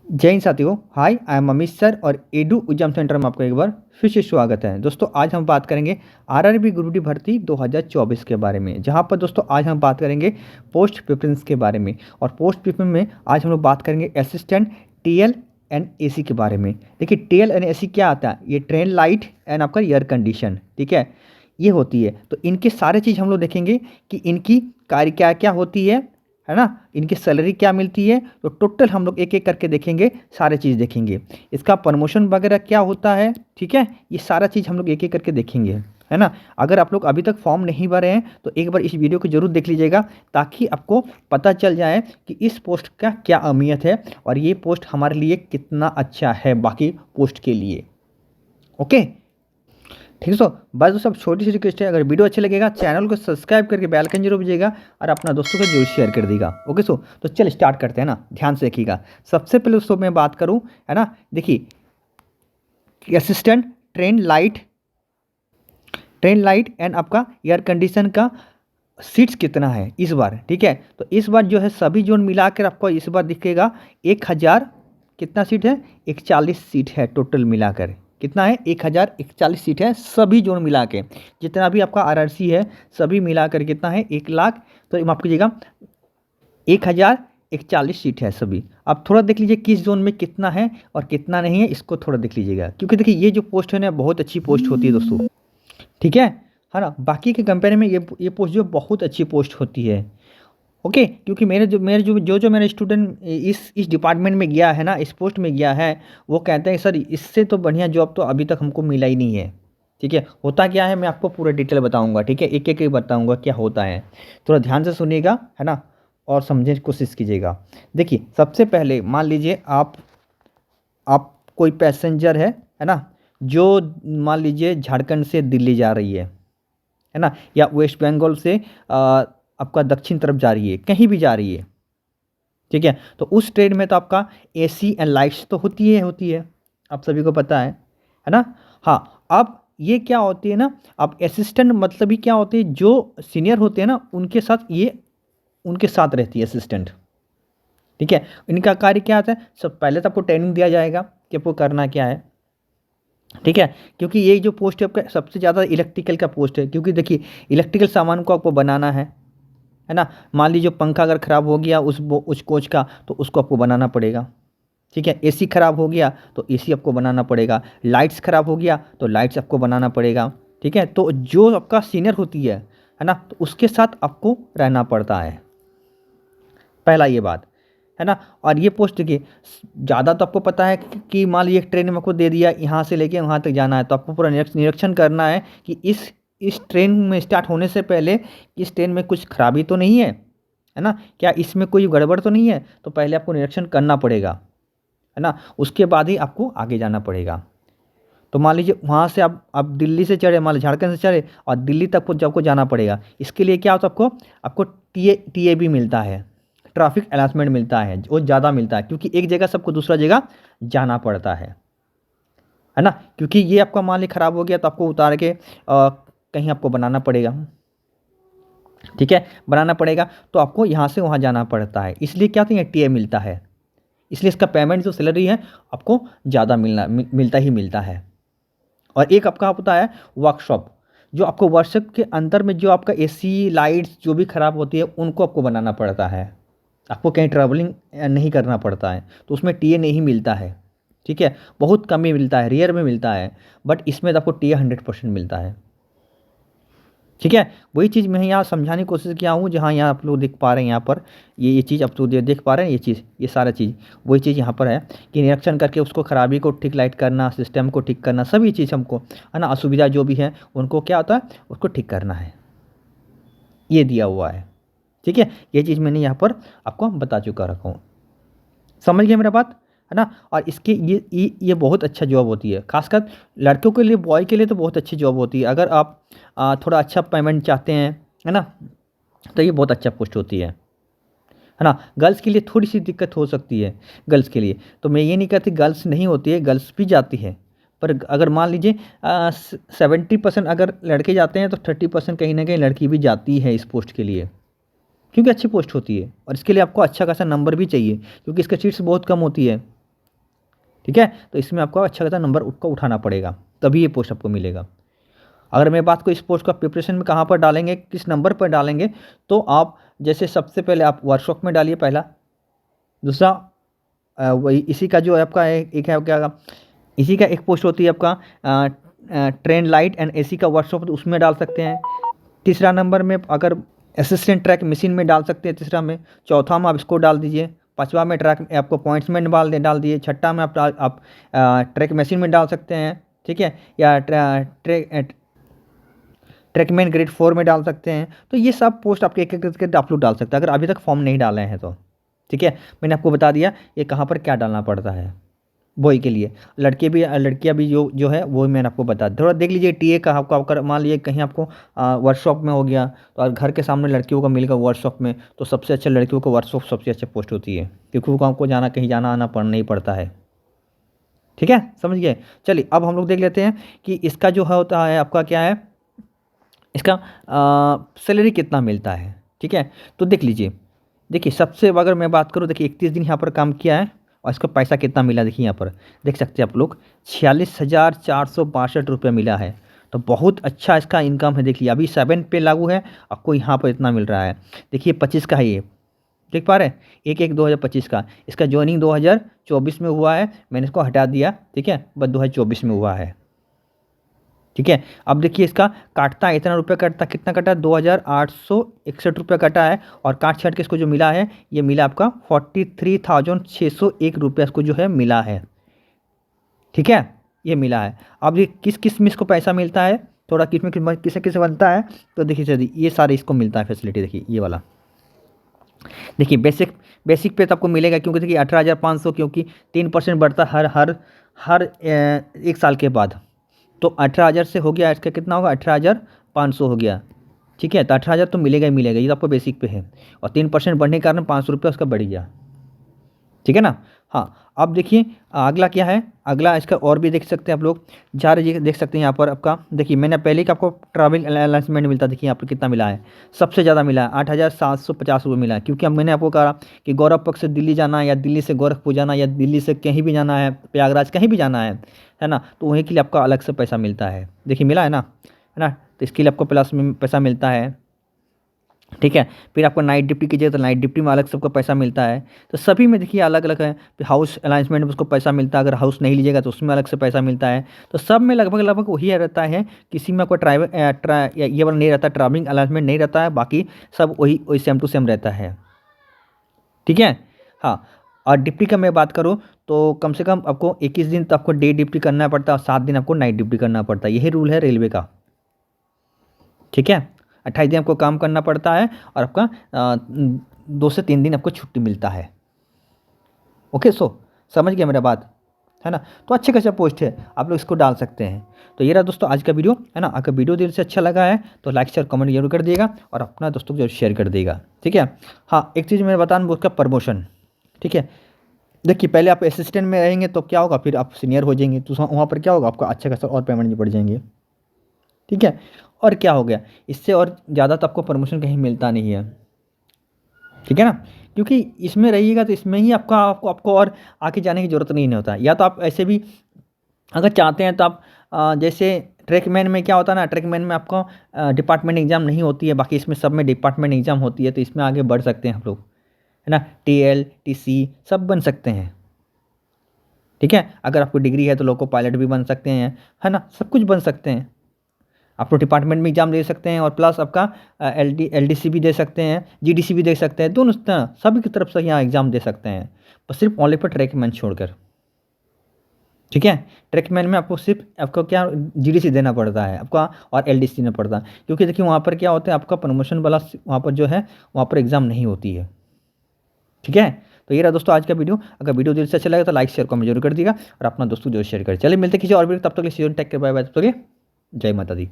जय हिंद साथियों। हाय, I am Amit sir और एडू एग्जाम सेंटर में आपका एक बार फिर से स्वागत है। दोस्तों आज हम बात करेंगे आरआरबी ग्रुप डी भर्ती 2024 के बारे में, जहां पर दोस्तों आज हम बात करेंगे पोस्ट प्रेफरेंस के बारे में। और पोस्ट प्रेफरेंस में आज हम लोग बात करेंगे असिस्टेंट टीएल एंड एसी के बारे में। देखिए टीएल एंड एसी क्या आता है, ये ट्रेन लाइट एंड आपका एयर कंडीशन, ठीक है, ये होती है। तो इनके सारे चीज़ हम लोग देखेंगे कि इनकी कार्य क्या क्या होती है ना, इनकी सैलरी क्या मिलती है। तो टोटल हम लोग एक एक करके देखेंगे, सारे चीज़ देखेंगे, इसका प्रमोशन वगैरह क्या होता है, ठीक है, ये सारा चीज़ हम लोग एक एक करके देखेंगे, है ना। अगर आप लोग अभी तक फॉर्म नहीं भरे हैं तो एक बार इस वीडियो को जरूर देख लीजिएगा, ताकि आपको पता चल जाए कि इस पोस्ट का क्या अहमियत है और ये पोस्ट हमारे लिए कितना अच्छा है बाकी पोस्ट के लिए। ओके, ठीक है। तो बस दोस्तों सब छोटी सी रिक्वेस्ट है, अगर वीडियो अच्छा लगेगा चैनल को सब्सक्राइब करके बेल आइकन जरूर बजिएगा और अपना दोस्तों को जरूर शेयर कर देगा। ओके तो चल स्टार्ट करते हैं ना, ध्यान से देखिएगा। सबसे पहले दोस्तों मैं बात करूं, है ना, देखिए असिस्टेंट ट्रेन लाइट एंड आपका एयर कंडीशन का सीट्स कितना है इस बार, ठीक है। तो इस बार जो है सभी जोन मिलाकर आपको इस बार दिखेगा 1000 कितना सीट है, 41 सीट है टोटल मिलाकर। कितना है, 1041 सीट है सभी जोन मिला के। जितना भी आपका आरआरसी है सभी मिलाकर कितना है, 1 लाख, तो माफ़ कीजिएगा 1041 सीट है सभी। अब थोड़ा देख लीजिए किस जोन में कितना है और कितना नहीं है, इसको थोड़ा देख लीजिएगा, क्योंकि देखिए ये जो पोस्ट है ना बहुत अच्छी पोस्ट होती है दोस्तों, ठीक है ना। बाकी के कंपेयर में ये पोस्ट जो बहुत अच्छी पोस्ट होती है। ओके, क्योंकि मेरे स्टूडेंट इस डिपार्टमेंट में गया है ना, इस पोस्ट में गया है, वो कहते हैं सर इससे तो बढ़िया जॉब तो अभी तक हमको मिला ही नहीं है, ठीक है। होता क्या है मैं आपको पूरा डिटेल बताऊंगा, ठीक है, एक एक बताऊंगा क्या होता है। थोड़ा ध्यान से सुनिएगा, है ना, और समझने की कोशिश कीजिएगा। देखिए सबसे पहले मान लीजिए आप कोई पैसेंजर है ना, जो मान लीजिए झारखंड से दिल्ली जा रही है ना, या वेस्ट बंगाल से आपका दक्षिण तरफ जा रही है, कहीं भी जा रही है, ठीक है। तो उस ट्रेन में तो आपका एसी एंड लाइट्स तो होती है, आप सभी को पता है ना। हाँ, अब ये क्या होती है ना, अब असिस्टेंट मतलब ही क्या होती है, जो सीनियर होते हैं ना उनके साथ रहती है असिस्टेंट, ठीक है। इनका कार्य क्या आता है, सब पहले तो आपको ट्रेनिंग दिया जाएगा कि आपको करना क्या है, ठीक है। क्योंकि ये जो पोस्ट है आपका सबसे ज़्यादा इलेक्ट्रिकल का पोस्ट है, क्योंकि देखिए इलेक्ट्रिकल सामान को आपको बनाना है ना। मान लीजिए पंखा अगर ख़राब हो गया उस कोच का, तो उसको आपको बनाना पड़ेगा, ठीक है। एसी ख़राब हो गया तो एसी आपको बनाना पड़ेगा, लाइट्स ख़राब हो गया तो लाइट्स आपको बनाना पड़ेगा, ठीक है। तो जो आपका सीनियर होती है ना, तो उसके साथ आपको रहना पड़ता है, पहला ये बात है ना। और ये पोस्ट देखिए ज़्यादा तो आपको पता है कि मान लीजिए एक ट्रेन में आपको दे दिया यहाँ से लेके वहाँ तक जाना है, तो आपको पूरा निरीक्षण करना है कि इस ट्रेन में स्टार्ट होने से पहले इस ट्रेन में कुछ खराबी तो नहीं है ना, क्या इसमें कोई गड़बड़ तो नहीं है, तो पहले आपको निरीक्षण करना पड़ेगा, है ना। उसके बाद ही आपको आगे जाना पड़ेगा। तो मान लीजिए वहाँ से आप दिल्ली से चढ़े, मान लीजिए झारखंड से चढ़े और दिल्ली तक को जब को जाना पड़ेगा, इसके लिए क्या होता है आपको टीए भी मिलता है, ट्रैफिक अनाउंसमेंट मिलता है, वो ज़्यादा मिलता है, क्योंकि एक जगह सबको दूसरा जगह जाना पड़ता है ना। क्योंकि ये आपका मान लीजिए ख़राब हो गया तो आपको उतार के कहीं आपको बनाना पड़ेगा, ठीक है, बनाना पड़ेगा, तो आपको यहाँ से वहाँ जाना पड़ता है, इसलिए क्या होता है टीए मिलता है, इसलिए इसका पेमेंट जो सैलरी है आपको ज़्यादा मिलता ही मिलता है। और एक आपका होता है वर्कशॉप, जो आपको वर्कशॉप के अंदर में जो आपका एसी लाइट्स जो भी ख़राब होती है उनको आपको बनाना पड़ता है, आपको कहीं ट्रैवलिंग नहीं करना पड़ता है, तो उसमें टीए नहीं मिलता है, ठीक है, बहुत कम ही मिलता है, रेयर में मिलता है, बट इसमें तो आपको टीए 100% मिलता है, ठीक है। वही चीज़ मैं यहाँ समझाने की कोशिश किया हूँ, जहाँ यहाँ आप लोग देख पा रहे हैं, यहाँ पर ये चीज़ आप लोग देख पा रहे हैं, ये सारा चीज़ वही चीज़ यहाँ पर है कि निरीक्षण करके उसको खराबी को ठीक लाइट करना, सिस्टम को ठीक करना, सभी चीज़ हमको, है ना, असुविधा जो भी है उनको क्या होता है उसको ठीक करना है, ये दिया हुआ है, ठीक है। ये चीज़ मैंने यहाँ पर आपको बता चुका रखा हूँ, समझ गए मेरा बात, है ना। और इसके ये बहुत अच्छा जॉब होती है, खासकर लड़कों के लिए, बॉय के लिए तो बहुत अच्छी जॉब होती है। अगर आप थोड़ा अच्छा पेमेंट चाहते हैं, है ना, तो ये बहुत अच्छा पोस्ट होती है ना। गर्ल्स के लिए थोड़ी सी दिक्कत हो सकती है, गर्ल्स के लिए तो मैं ये नहीं कहती गर्ल्स नहीं होती है, गर्ल्स भी जाती है, पर अगर मान लीजिए 70% अगर लड़के जाते हैं तो 30% कहीं ना कहीं लड़की भी जाती है इस पोस्ट के लिए, क्योंकि अच्छी पोस्ट होती है और इसके लिए आपको अच्छा खासा नंबर भी चाहिए, क्योंकि इसका सीट्स बहुत कम होती है, ठीक है। तो इसमें आपको अच्छा खासा नंबर उसका उठाना पड़ेगा, तभी ये पोस्ट आपको मिलेगा। अगर मैं बात को इस पोस्ट का प्रिपरेशन में कहाँ पर डालेंगे, किस नंबर पर डालेंगे, तो आप जैसे सबसे पहले आप वर्कशॉप में डालिए पहला। दूसरा वही इसी का जो है आपका एक है क्या, इसी का एक पोस्ट होती है आपका ट्रेन लाइट एंड एसी का वर्कशॉप, तो उसमें डाल सकते हैं। तीसरा नंबर में अगर असिस्टेंट ट्रैक मशीन में डाल सकते हैं, तीसरा में। चौथा में आप इसको डाल दीजिए। पांचवा में ट्रैक आपको पॉइंट्स में डाल दिए। छठा में आप ट्रैक मशीन में डाल सकते हैं, ठीक है, या ट्रैकमैन ग्रेड 4 में डाल सकते हैं। तो ये सब पोस्ट आपके एक एक करके आप लोग डाल सकते हैं, अगर अभी तक फॉर्म नहीं डाले हैं तो, ठीक है। मैंने आपको बता दिया ये कहाँ पर क्या डालना पड़ता है बॉय के लिए। लड़कियाँ भी जो है वो मैंने आपको बता दिया। थोड़ा देख लीजिए टीए का आपको, अगर मान लीजिए कहीं आपको वर्कशॉप में हो गया, तो और घर के सामने लड़कियों का मिलेगा वर्कशॉप में, तो सबसे अच्छा लड़कियों का वर्कशॉप सबसे अच्छा पोस्ट होती है, क्योंकि वो आपको कहीं जाना आना नहीं पड़ता है, ठीक है, समझ गए। चलिए अब हम लोग देख लेते हैं कि इसका जो होता है आपका क्या है, इसका सैलरी कितना मिलता है, ठीक है। तो देख लीजिए, देखिए सबसे अगर मैं बात करूँ, देखिए 31 दिन यहाँ पर काम किया है और इसका पैसा कितना मिला, देखिए यहाँ पर देख सकते हैं आप लोग 46,462 रुपये मिला है। तो बहुत अच्छा इसका इनकम है। देखिए अभी 7 पे लागू है, आपको यहाँ पर इतना मिल रहा है। देखिए 25 का है ये, देख पा रहे हैं, 1/1/2025 का। इसका ज्वाइनिंग 2024 में हुआ है, मैंने इसको हटा दिया, ठीक है, बस 2024 में हुआ है, ठीक है। अब देखिए इसका काटता है, इतना रुपये कटता, कितना कटा है, 2,861 रुपये कटा है। और काट छाट के इसको जो मिला है, ये मिला आपका 43,601 रुपये इसको जो है मिला है, ठीक है, ये मिला है। अब ये किस किस में इसको पैसा मिलता है, थोड़ा किसे किसे बनता है, तो देखिए ये सारे इसको मिलता है फैसिलिटी। देखिए ये वाला, देखिए बेसिक पे तो आपको मिलेगा, क्योंकि देखिए 18,500, क्योंकि 3% बढ़ता है हर एक साल के बाद। तो 18,000 से हो गया, इसका कितना होगा, 18,500 हो गया, ठीक है। तो 18,000 तो मिलेगा ही मिलेगा, ये तो आपको बेसिक पे है। और 3% बढ़ने के कारण 500 रुपये उसका बढ़ गया, ठीक है ना। हाँ, अब देखिए अगला क्या है, अगला इसका और भी देख सकते हैं आप लोग, जा रही देख सकते हैं यहाँ पर आपका। देखिए मैंने पहले कि आपको ट्रैवल अलाउंसमेंट मिलता, देखिए यहाँ पर कितना मिला है, सबसे ज़्यादा मिला है 8,750 रुपये मिला है। क्योंकि अब मैंने आपको कहा कि गौरव पक्ष से दिल्ली जाना है, या दिल्ली से गोरखपुर जाना है, या दिल्ली से कहीं भी जाना है, प्रयागराज कहीं भी जाना है ना, तो वहीं के लिए आपका अलग से पैसा मिलता है। देखिए मिला है ना, तो इसके लिए आपको प्लस में पैसा मिलता है, ठीक है। फिर आपको नाइट ड्यूटी कीजिए तो नाइट ड्यूटी में अलग सबको पैसा मिलता है। तो सभी में देखिए अलग अलग है। फिर हाउस अलाइंसमेंट में उसको पैसा मिलता है, अगर हाउस नहीं लीजिएगा तो उसमें अलग से पैसा मिलता है। तो सब में लगभग वही रहता है, किसी में आपको ये वाला नहीं रहता, ट्रैवलिंग अलाइंसमेंट नहीं रहता है, बाकी सब वही सेम टू सेम रहता है, ठीक है। हाँ, और ड्यूटी का मैं बात करूँ तो कम से कम आपको 21 दिन तो आपको डे ड्यूटी करना पड़ता है, और 7 दिन आपको नाइट ड्यूटी करना पड़ता है। यही रूल है रेलवे का, ठीक है। 28 दिन आपको काम करना पड़ता है, और आपका 2 से 3 दिन आपको छुट्टी मिलता है। ओके, समझ गया मेरा बात, है ना। तो अच्छे खासा पोस्ट है, आप लोग इसको डाल सकते हैं। तो ये रहा दोस्तों आज का वीडियो, है ना। अगर वीडियो दिल से अच्छा लगा है तो लाइक शेयर कमेंट जरूर कर दिएगा, और अपना दोस्तों को जरूर शेयर कर देगा, ठीक है। हाँ, एक चीज़ मैं बता दूँ, उसका प्रमोशन, ठीक है। देखिए पहले आप असिस्टेंट में रहेंगे तो क्या होगा, फिर आप सीनियर हो जाएंगे, तो वहाँ पर क्या होगा, आपका अच्छा खासा और पेमेंट भी बढ़ जाएंगे, ठीक है। और क्या हो गया, इससे और ज़्यादा तो आपको प्रमोशन कहीं मिलता नहीं है, ठीक है ना। क्योंकि इसमें रहिएगा तो इसमें ही आपको और आगे जाने की ज़रूरत नहीं होता। या तो आप ऐसे भी अगर चाहते हैं तो आप जैसे ट्रैकमैन में क्या होता है ना, ट्रैकमैन में आपको डिपार्टमेंट एग्ज़ाम नहीं होती है, बाकी इसमें सब में डिपार्टमेंट एग्ज़ाम होती है, तो इसमें आगे बढ़ सकते हैं हम लोग, है ना। TL TC सब बन सकते हैं, ठीक है। अगर आपको डिग्री है तो लोको पायलट भी बन सकते हैं, है ना, सब कुछ बन सकते हैं। आप लोग डिपार्टमेंट में एग्जाम दे सकते हैं, और प्लस आपका LDC भी दे सकते हैं, GDC भी दे सकते हैं, दोनों सभी की तरफ से यहाँ एग्ज़ाम दे सकते हैं, बस सिर्फ ओनली पर ट्रैकमैन छोड़कर, ठीक है। ट्रैकमैन में आपको सिर्फ आपको क्या GDC देना पड़ता है आपका, और LDC देना पड़ता है, क्योंकि देखिए वहाँ पर क्या होता है, आपका प्रमोशन वाला वहाँ पर जो है वहाँ पर एग्ज़ाम नहीं होती है, ठीक है। तो ये रहा दोस्तों आज का वीडियो। अगर वीडियो दिल से अच्छा लगा तो लाइक शेयर कमेंट जरूर कर दिएगा, और अपना दोस्तों जरूर शेयर करें। चलिए मिलते किसी और वीडियो, तब तक के लिए टेक केयर, बाय बाय, तब तक के लिए जय माता दी।